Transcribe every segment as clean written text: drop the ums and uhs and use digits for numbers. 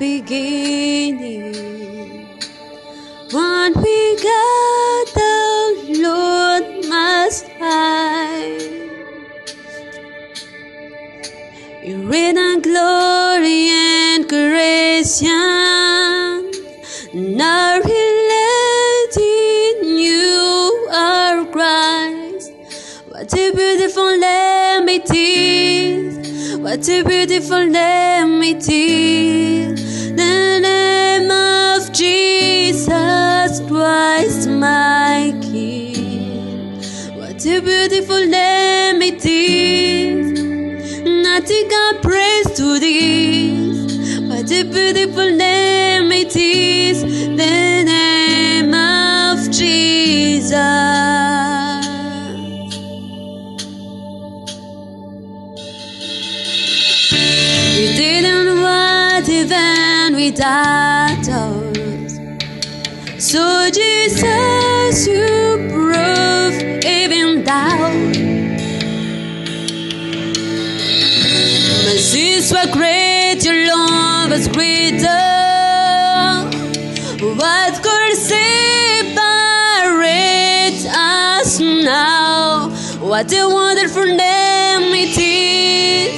beginning. When we got the Lord Most High, in radiant glory and creation, now related in you are Christ. What a beautiful name it is! What a beautiful name it is! The name of Jesus Christ, my King. What a beautiful name it is! Nothing can praise to this. What a beautiful name it is, the name of Jesus. We didn't want even without us. So Jesus, you prove even down. Mercies were great, your love was greater. What could separate us now? What a wonderful name it is!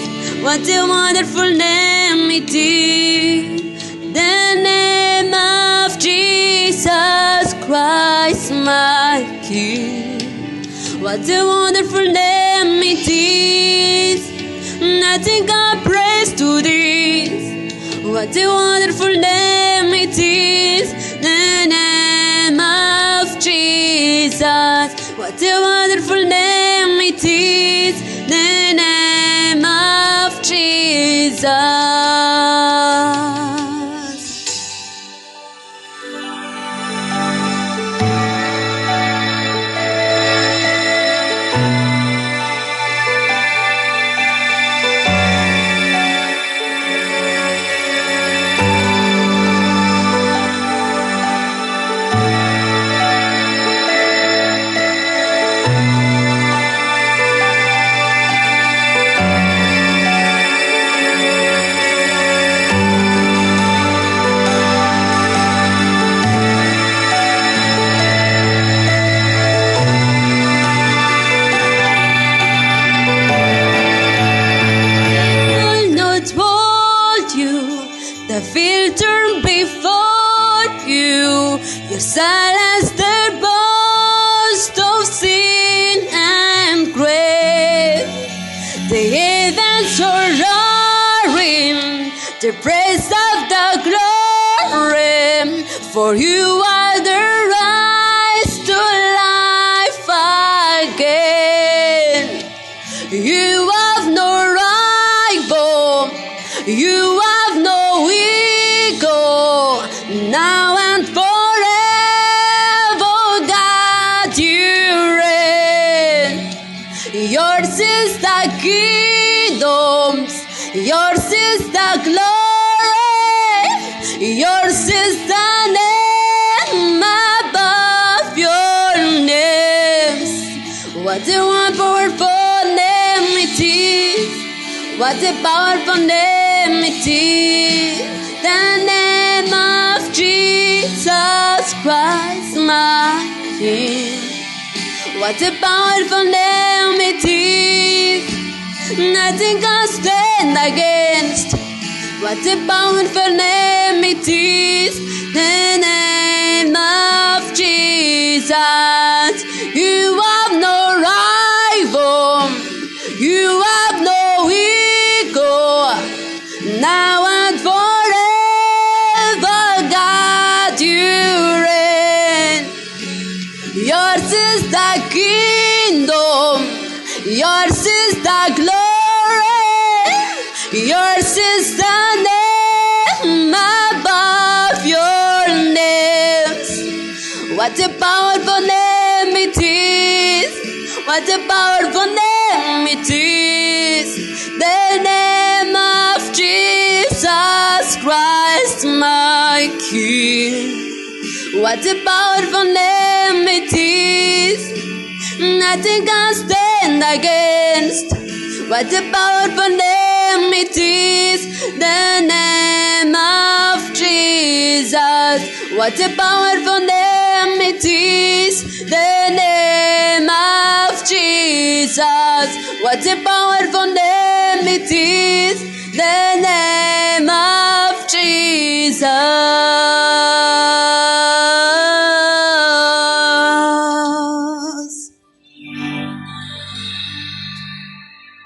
What a wonderful name it is! The name of Jesus Christ, my King. What a wonderful name it is! Nothing can praise to this. What a wonderful name it is, the name of Jesus. What a wonderful name it is, the name of Jesus. The filter before you, you silence the boast of sin and grave. The heavens are roaring the praise of the glory, for you are the rise to life again. You have no rival, you have no ego, now and forever, God, you reign. Yours is the kingdom, yours is the glory, yours is the name above your names. What a powerful name it is! What a powerful name it is, the name of Jesus Christ, my King. What a powerful name it is, nothing can stand against. What a powerful name it is, the name of Jesus. You have no rival, you have no ego, now and forever, God, you reign. Yours is the kingdom, yours is the glory, yours is the name above your names. What a powerful name it is, what a powerful name it is, the name of Jesus Christ, my King. What a powerful name it is, nothing can stand against. What a powerful name it is, the name of What a powerful name it is, the name of Jesus. What a powerful name it is, the name